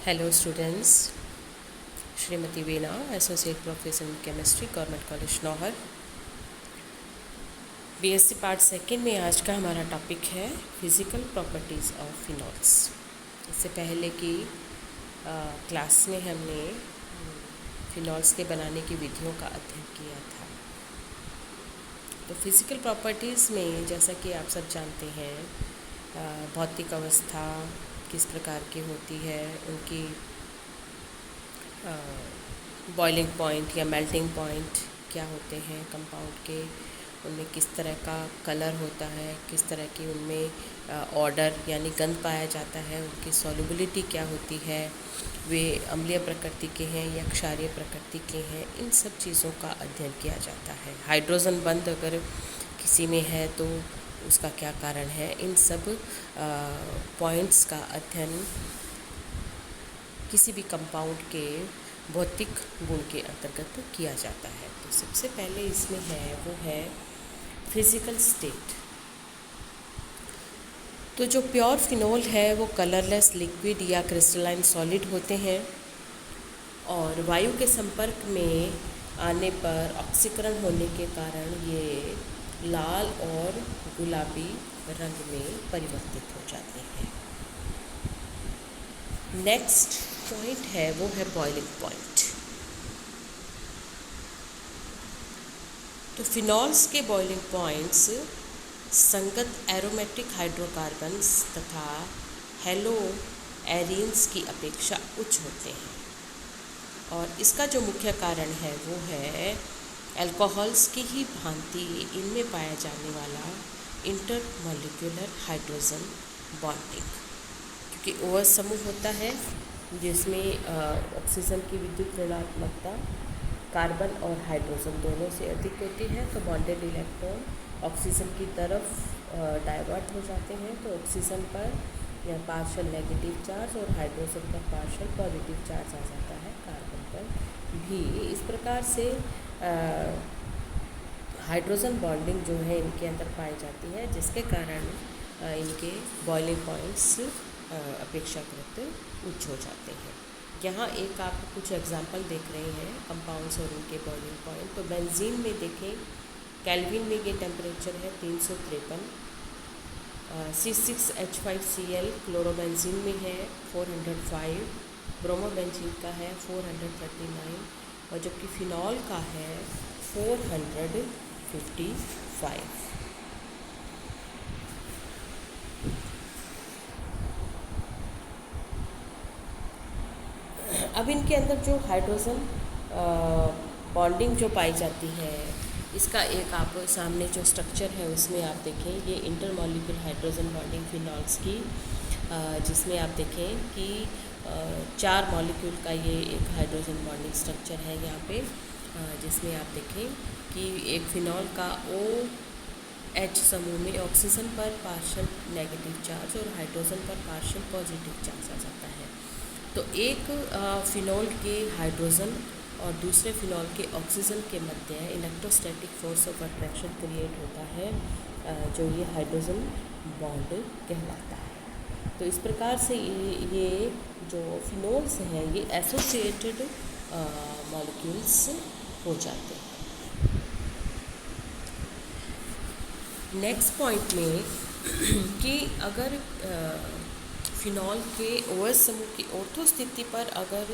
Hello students, Shrimati Veena, associate professor in chemistry, government college Nohar. BSc part second में आज का हमारा टॉपिक है फिज़िकल प्रॉपर्टीज़ ऑफ फिनॉल्स। इससे पहले की क्लास में हमने फिनॉल्स के बनाने की विधियों का अध्ययन किया था। तो फिज़िकल प्रॉपर्टीज़ में जैसा कि आप सब जानते हैं, भौतिक अवस्था किस प्रकार की होती है, उनकी बॉइलिंग पॉइंट या मेल्टिंग पॉइंट क्या होते हैं कंपाउंड के, उनमें किस तरह का कलर होता है, किस तरह की उनमें ऑर्डर यानी गंध पाया जाता है, उनकी सॉल्युबिलिटी क्या होती है, वे अम्लीय प्रकृति के हैं या क्षारीय प्रकृति के हैं, इन सब चीज़ों का अध्ययन किया जाता है। हाइड्रोजन बंध अगर किसी में है तो उसका क्या कारण है, इन सब पॉइंट्स का अध्ययन किसी भी कंपाउंड के भौतिक गुण के अंतर्गत किया जाता है। तो सबसे पहले इसमें है वो है फिज़िकल स्टेट। तो जो प्योर फिनोल है वो कलरलेस लिक्विड या क्रिस्टलाइन सॉलिड होते हैं और वायु के संपर्क में आने पर ऑक्सीकरण होने के कारण ये लाल और गुलाबी रंग में परिवर्तित हो जाते हैं। नेक्स्ट पॉइंट है वो है बॉइलिंग पॉइंट। तो फिनॉल्स के बॉइलिंग पॉइंट्स संगत एरोमेटिक हाइड्रोकार्बन्स तथा हेलो एरीन्स की अपेक्षा उच्च होते हैं और इसका जो मुख्य कारण है वो है अल्कोहल्स की ही भांति इनमें पाया जाने वाला इंटरमॉलिक्यूलर हाइड्रोजन बॉन्डिंग, क्योंकि OH समूह होता है जिसमें ऑक्सीजन की विद्युत ऋणात्मकता कार्बन और हाइड्रोजन दोनों से अधिक होती है, तो बॉन्डेड इलेक्ट्रॉन ऑक्सीजन की तरफ डाइवर्ट हो जाते हैं, तो ऑक्सीजन पर या पार्शियल नेगेटिव चार्ज और हाइड्रोजन पर पार्शियल पॉजिटिव चार्ज आ जाता है, कार्बन पर भी। इस प्रकार से हाइड्रोजन बॉन्डिंग जो है इनके अंदर पाई जाती है, जिसके कारण इनके बॉइलिंग पॉइंट्स अपेक्षाकृत उच्च हो जाते हैं। यहाँ एक आप कुछ एग्जांपल देख रहे हैं कंपाउंड्स और उनके बॉइलिंग पॉइंट। तो बेंजीन में देखें, केल्विन में ये टेम्परेचर है 353, C6H5Cl क्लोरोबेंजीन में है 405, ब्रोमोबेंजीन का है 439 और जबकि फिनॉल का है 455। अब इनके अंदर जो हाइड्रोजन बॉन्डिंग जो पाई जाती है, इसका एक आप सामने जो स्ट्रक्चर है उसमें आप देखें, ये इंटरमॉलिक्यूलर हाइड्रोजन बॉन्डिंग फिनॉल्स की, जिसमें आप देखें कि 4 मॉलिक्यूल का ये एक हाइड्रोजन बॉन्डिंग स्ट्रक्चर है यहाँ पे, जिसमें आप देखें कि एक फिनॉल का OH समूह में ऑक्सीजन पर पार्शियल नेगेटिव चार्ज और हाइड्रोजन पर पार्शियल पॉजिटिव चार्ज आ जाता है। तो एक फिनॉल के हाइड्रोजन और दूसरे फिनॉल के ऑक्सीजन के मध्य electrostatic force of attraction create होता है, जो ये हाइड्रोजन बॉन्ड कहलाता है। तो इस प्रकार से ये जो फिनॉल्स हैं ये एसोसिएटेड मॉलिक्यूल्स हो जाते हैं। नेक्स्ट पॉइंट में कि अगर फिनॉल के OH समूह की ऑर्थो स्थिति पर अगर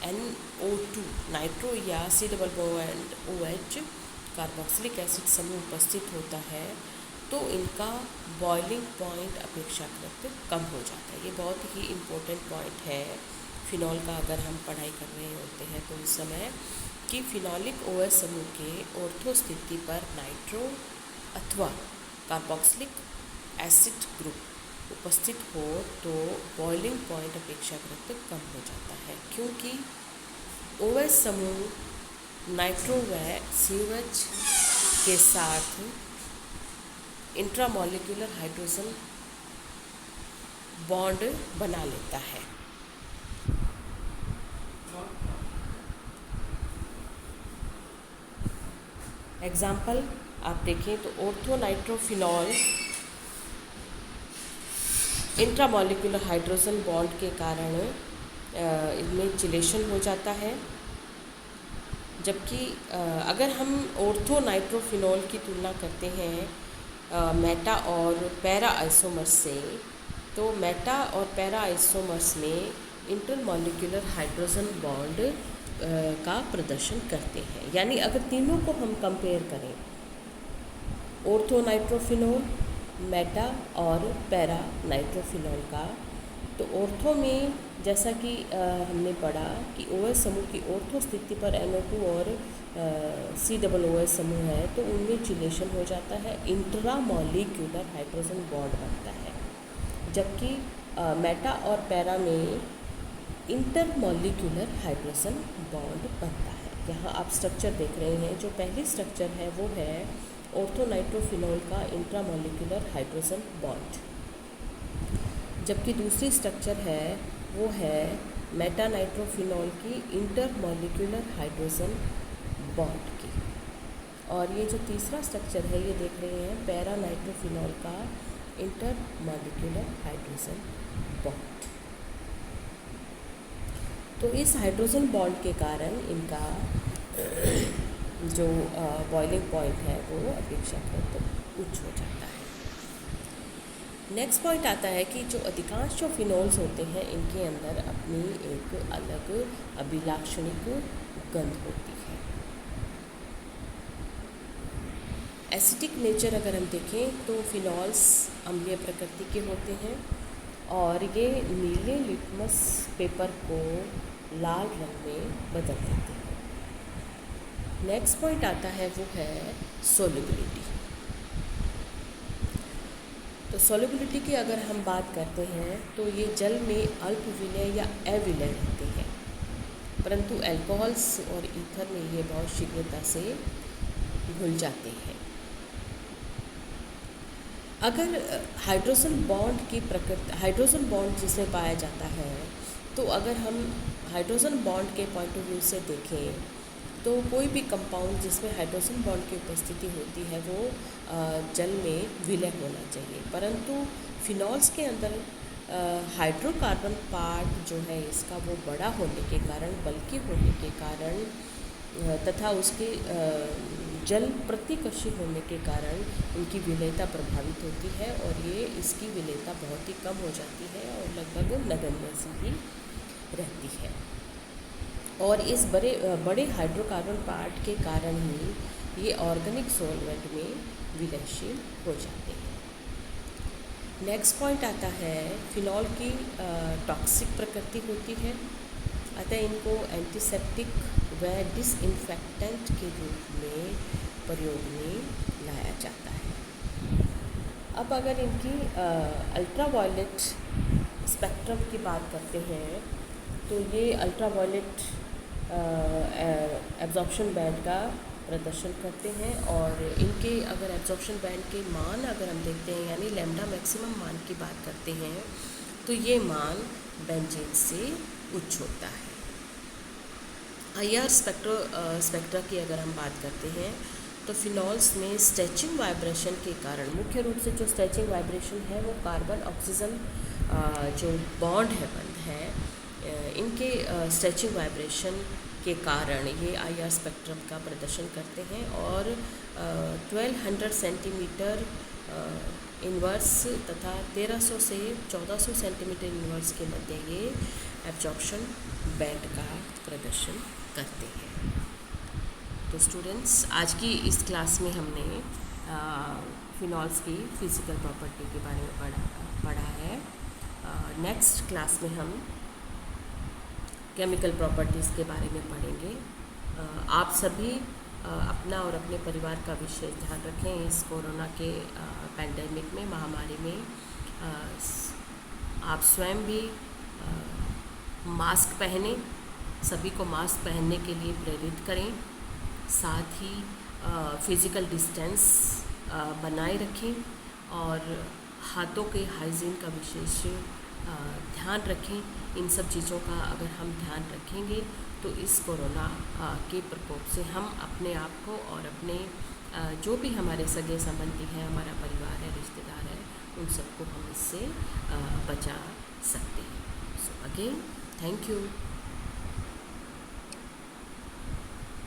NO2 नाइट्रो या C+OH कार्बोक्सिलिक एसिड समूह उपस्थित होता है तो इनका बॉइलिंग पॉइंट अपेक्षाकृत कम हो जाता है। ये बहुत ही इम्पोर्टेंट पॉइंट है फिनॉल का, अगर हम पढ़ाई कर रहे होते हैं तो उस समय कि फिनॉलिक OH समूह के ऑर्थो स्थिति पर नाइट्रो अथवा कार्बोक्सिलिक एसिड ग्रुप उपस्थित हो तो बॉइलिंग पॉइंट अपेक्षाकृत कम हो जाता है, क्योंकि OH समूह नाइट्रो व COH के साथ इंट्रामॉलिक्यूलर हाइड्रोजन बॉन्ड बना लेता है। एग्जाम्पल आप देखें तो ortho nitrophenol intramolecular hydrogen bond के कारण इनमें चिलेशन हो जाता है। जबकि अगर हम ऑर्थो नाइट्रोफिनॉल की तुलना करते हैं मेटा और पैरा आइसोमर्स से, तो मेटा और पैरा आइसोमर्स में इंटरमॉलिक्यूलर हाइड्रोजन बॉन्ड का प्रदर्शन करते हैं। यानी अगर तीनों को हम कंपेयर करें, ऑर्थो नाइट्रोफिनॉल, मेटा और पैरा नाइट्रोफिनॉल का, तो ऑर्थो में जैसा कि हमने पढ़ा कि OH समूह की ऑर्थो स्थिति पर NO2 और COOH समूह है, तो उनमें चिलेशन हो जाता है, इंट्रामॉलिक्यूलर हाइड्रोजन बॉन्ड बनता है। जबकि मेटा और पैरा में इंटरमॉलिक्यूलर हाइड्रोजन बॉन्ड बनता है। यहाँ आप स्ट्रक्चर देख रहे हैं, जो पहली स्ट्रक्चर है वो है ऑर्थो नाइट्रोफिनॉल का इंट्रामॉलिक्यूलर हाइड्रोजन बॉन्ड, जबकि दूसरी स्ट्रक्चर है वो है मेटा नाइट्रोफिनॉल की इंटरमॉलिक्यूलर हाइड्रोजन बॉन्ड की। और ये जो तीसरा स्ट्रक्चर है, ये देख रहे हैं पैरा नाइट्रोफिनॉल का इंटरमॉलिक्यूलर हाइड्रोजन बॉन्ड। तो इस हाइड्रोजन बॉन्ड के कारण इनका जो बॉइलिंग पॉइंट है वो अपेक्षाकृत उच्च हो जाता है। नेक्स्ट पॉइंट आता है कि जो अधिकांश जो फिनॉल्स होते हैं, इनके अंदर अपनी एक अलग अभिलाक्षणिक गंध होती है। एसिडिक नेचर अगर हम देखें तो फिनॉल्स अम्लीय प्रकृति के होते हैं और ये नीले लिटमस पेपर को लाल रंग में बदल देते हैं। नेक्स्ट पॉइंट आता है वो है सोल्युबिलिटी। तो सोल्युबिलिटी की अगर हम बात करते हैं तो ये जल में अल्प विलय या अविलय रहते हैं, परंतु अल्कोहल्स और ईथर में ये बहुत शीघ्रता से घुल जाते हैं। अगर हाइड्रोजन बॉन्ड जिसमें पाया जाता है, तो अगर हम हाइड्रोजन बॉन्ड के पॉइंट ऑफ व्यू से देखें तो कोई भी कंपाउंड जिसमें हाइड्रोजन बॉन्ड की उपस्थिति होती है वो जल में विलय होना चाहिए, परंतु फिनॉल्स के अंदर हाइड्रोकार्बन पार्ट जो है इसका वो बड़ा होने के कारण, बल्कि होने के कारण तथा उसके जल प्रतिकर्षी होने के कारण इनकी विलयता प्रभावित होती है और ये इसकी विलयता बहुत ही कम हो जाती है और लगभग नगण्य सी ही रहती है। और इस बड़े हाइड्रोकार्बन पार्ट के कारण ही ये ऑर्गेनिक सॉल्वेंट में विलयशील हो जाते हैं। नेक्स्ट पॉइंट आता है फिनॉल की टॉक्सिक प्रकृति होती है, अतः इनको एंटीसेप्टिक व डिसइंफेक्टेंट के रूप में प्रयोग में लाया जाता है। अब अगर इनकी अल्ट्रावायलेट स्पेक्ट्रम की बात करते हैं तो ये अल्ट्रावायलेट एब्जॉर्प्शन बैंड का प्रदर्शन करते हैं और इनके अगर एब्जॉर्प्शन बैंड के मान अगर हम देखते हैं, यानी लैम्डा मैक्सिमम मान की बात करते हैं, तो ये मान बेंजीन से उच्च होता है। IR स्पेक्ट्रा की अगर हम बात करते हैं तो फिनॉल्स में स्ट्रेचिंग वाइब्रेशन के कारण, मुख्य रूप से जो स्ट्रेचिंग वाइब्रेशन है वो कार्बन ऑक्सीजन जो बॉन्ड है बंध है, इनके स्ट्रेचिंग वाइब्रेशन के कारण ये IR स्पेक्ट्रम का प्रदर्शन करते हैं और 1200 सेंटीमीटर इन्वर्स तथा 1300 से 1400 सेंटीमीटर इन्वर्स के मध्य ये एब्जॉर्प्शन बैंड का प्रदर्शन करते हैं। तो स्टूडेंट्स, आज की इस क्लास में हमने फिनॉल्स की फिज़िकल प्रॉपर्टी के बारे में पढ़ा है। नेक्स्ट क्लास में हम केमिकल प्रॉपर्टीज़ के बारे में पढ़ेंगे। आप सभी अपना और अपने परिवार का विशेष ध्यान रखें। इस कोरोना के पैंडेमिक में, महामारी में आप स्वयं भी मास्क पहने, सभी को मास्क पहनने के लिए प्रेरित करें। साथ ही फिज़िकल डिस्टेंस बनाए रखें और हाथों के हाइजीन का विशेष ध्यान रखें। इन सब चीज़ों का अगर हम ध्यान रखेंगे तो इस कोरोना के प्रकोप से हम अपने आप को और अपने जो भी हमारे सगे संबंधी हैं, हमारा परिवार है, रिश्तेदार है, उन सबको हम इससे बचा सकते हैं। So again thank you.